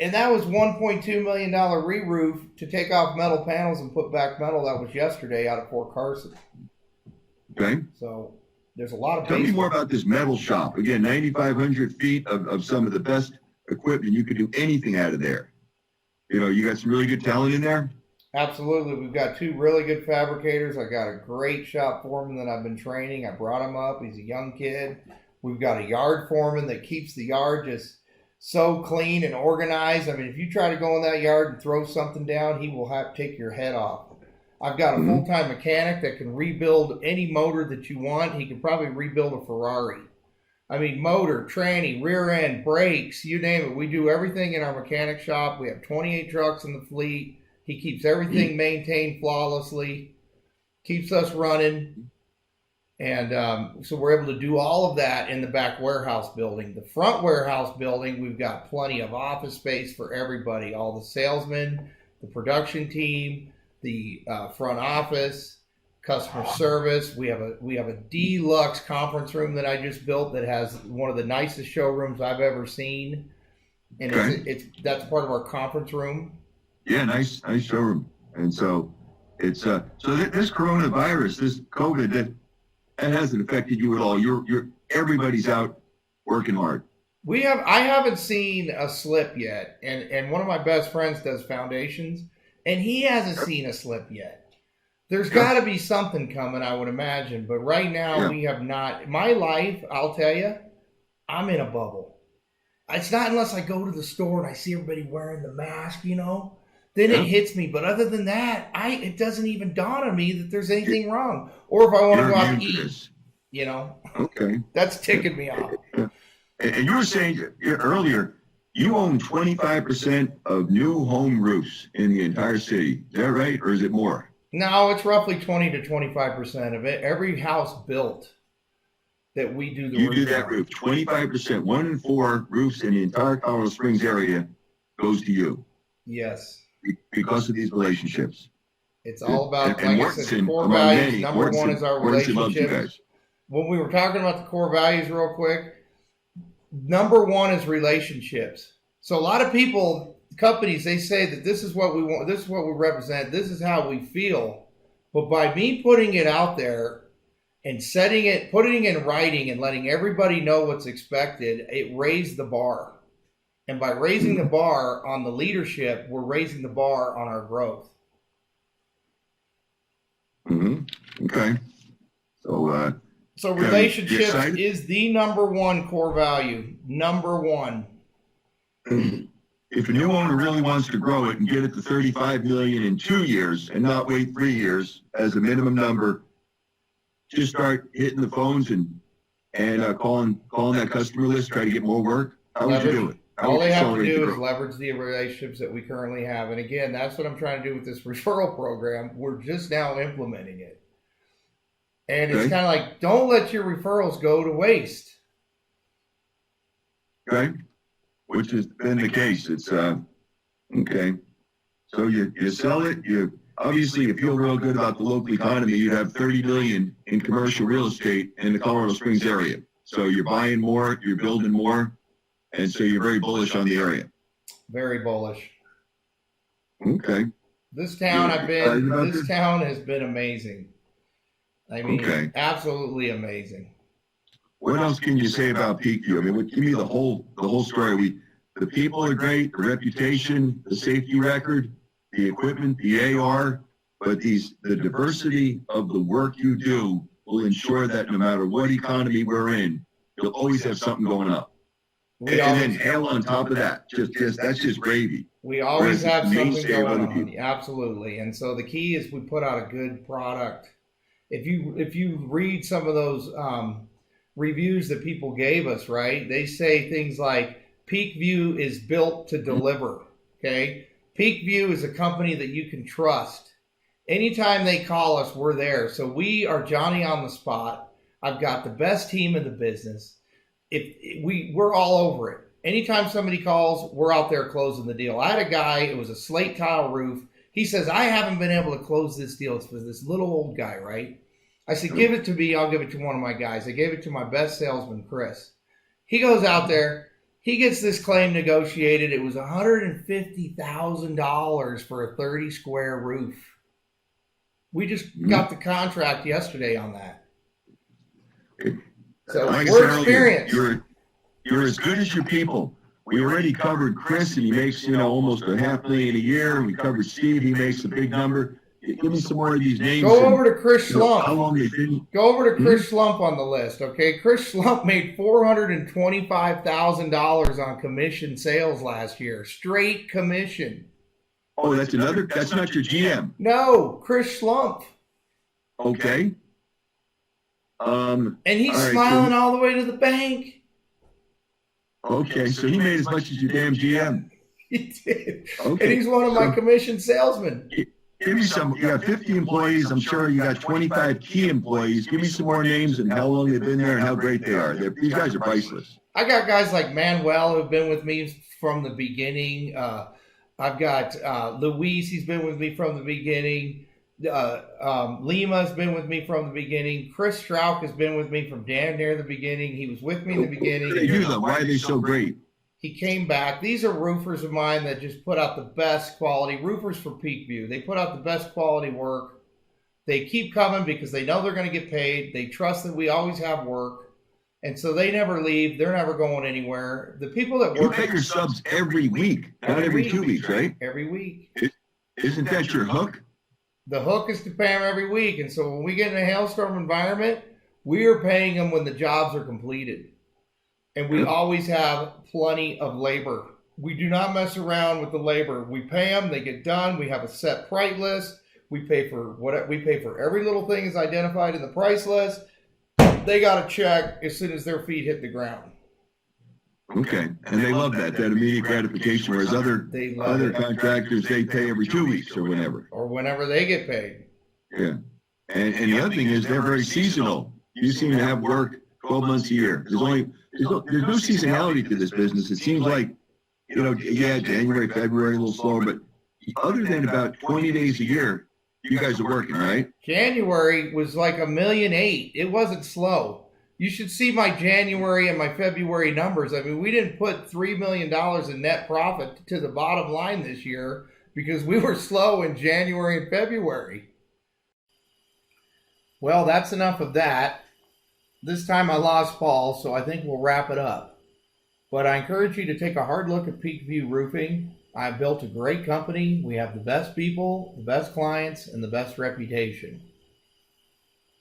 And that was $1.2 million re-roof to take off metal panels and put back metal. That was yesterday out of Fort Carson. Okay. So there's a lot of. Tell me more about this metal shop. Again, 9,500 feet of some of the best equipment. You could do anything out of there. You got some really good talent in there? Absolutely. We've got two really good fabricators. I got a great shop foreman that I've been training. I brought him up. He's a young kid. We've got a yard foreman that keeps the yard just so clean and organized. I mean, if you try to go in that yard and throw something down, he will have to take your head off. I've got a full-time mechanic that can rebuild any motor that you want. He can probably rebuild a Ferrari. I mean, motor, tranny, rear end, brakes, you name it. We do everything in our mechanic shop. We have 28 trucks in the fleet. He keeps everything maintained flawlessly, keeps us running. And so we're able to do all of that in the back warehouse building. The front warehouse building, we've got plenty of office space for everybody, all the salesmen, the production team, the front office, customer service. We have a deluxe conference room that I just built that has one of the nicest showrooms I've ever seen. And that's part of our conference room. Yeah, nice showroom. And so it's this coronavirus, this COVID, that hasn't affected you at all. Everybody's out working hard. I haven't seen a slip yet, and one of my best friends does foundations, and he hasn't seen a slip yet. There's got to be something coming, I would imagine, but right now we have not. My life, I'll tell you, I'm in a bubble. It's not unless I go to the store and I see everybody wearing the mask, then it hits me. But other than that, it doesn't even dawn on me that there's anything wrong. Or if I want to go out and eat, Okay. That's ticking me off. And you were saying earlier, you own 25% of new home roofs in the entire city. Is that right? Or is it more? No, it's roughly 20 to 25% of it. Every house built that we do the roof. You do that roof. 25%, 1 in 4 roofs in the entire Colorado Springs area goes to you. Yes. Because of these relationships. It's all about, like I said, core values. Number one is our relationships. When we were talking about the core values real quick, number one is relationships. So a lot of companies, they say that this is what we want, this is what we represent, this is how we feel. But by me putting it out there and putting it in writing and letting everybody know what's expected, it raised the bar. And by raising the bar on the leadership, we're raising the bar on our growth. Okay. So relationships is the number one core value. Number one. If a new owner really wants to grow it and get it to 35 million in 2 years and not wait 3 years as a minimum number, just start hitting the phones and calling that customer list, try to get more work. How would you do it? All they have to do is leverage the relationships that we currently have. And again, that's what I'm trying to do with this referral program. We're just now implementing it. And it's kind of like, don't let your referrals go to waste. Okay. which has been the case. It's okay. So you sell it. Obviously you feel real good about the local economy. You have 30 million in commercial real estate in the Colorado Springs area. So you're buying more, you're building more, and so you're very bullish on the area. Very bullish. Okay. This town this town has been amazing. I mean, absolutely amazing. What else can you say about Peakview? I mean, give me the whole story. The people are great, the reputation, the safety record, the equipment, the AR, but the diversity of the work you do will ensure that no matter what economy we're in, you'll always have something going up. And then hail on top of that. That's just gravy. We always have something going on. Absolutely. And so the key is we put out a good product. If you read some of those reviews that people gave us, right? They say things like Peakview is built to deliver. Okay. Peakview is a company that you can trust. Anytime they call us, we're there. So we are Johnny on the spot. I've got the best team in the business. We're all over it. Anytime somebody calls, we're out there closing the deal. I had a guy, it was a slate tile roof. He says, I haven't been able to close this deal. It's for this little old guy, right? I said, give it to me. I'll give it to one of my guys. I gave it to my best salesman, Chris. He goes out there. He gets this claim negotiated. It was $150,000 for a 30 square roof. We just got the contract yesterday on that. So we're experienced. You're as good as your people. We already covered Chris, and he makes almost $500,000 a year. We covered Steve; he makes a big number. Give me some more of these names. Go over to Chris Schlump. How long they've been? Go over to Chris Schlump on the list, okay? Chris Schlump made $425,000 on commission sales last year, straight commission. Oh, that's not your GM. No, Chris Schlump. Okay. And he's smiling all the way to the bank. Okay, so he made as much as your damn GM. He did. Okay. And he's one of my commission salesmen. Give me some. You got 50 employees. I'm sure you got 25 key employees. Give me some more names and how long they've been there and how great they are. These guys are priceless. I got guys like Manuel who've been with me from the beginning. I've got Luis. He's been with me from the beginning. Lima's been with me from the beginning. Chris Strauch has been with me from damn near the beginning. He was with me in the beginning. What do they do though? Why are they so great? He came back. These are roofers of mine that just put out the best quality. Roofers for Peakview. They put out the best quality work. They keep coming because they know they're going to get paid. They trust that we always have work. And so they never leave. They're never going anywhere. The people that work... You pay your subs every week, not every 2 weeks, right? Every week. Isn't that your hook? The hook is to pay them every week. And so when we get in a hailstorm environment, we are paying them when the jobs are completed. And we always have plenty of labor. We do not mess around with the labor. We pay them, they get done. We have a set price list. We pay for every little thing is identified in the price list. They got a check as soon as their feet hit the ground. Okay, and they love that immediate gratification. Whereas other contractors, they pay every 2 weeks or whenever. Or whenever they get paid. Yeah, and the other thing is they're very seasonal. You seem to have work 12 months a year. There's no seasonality to this business. It seems like, January, February, a little slower, but other than about 20 days a year, you guys are working, right? January was like $1.8 million. It wasn't slow. You should see my January and my February numbers. I mean, we didn't put $3 million in net profit to the bottom line this year because we were slow in January and February. Well, that's enough of that. This time I lost Paul, so I think we'll wrap it up. But I encourage you to take a hard look at Peakview Roofing. I've built a great company. We have the best people, the best clients, and the best reputation.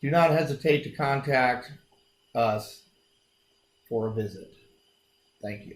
Do not hesitate to contact us for a visit. Thank you.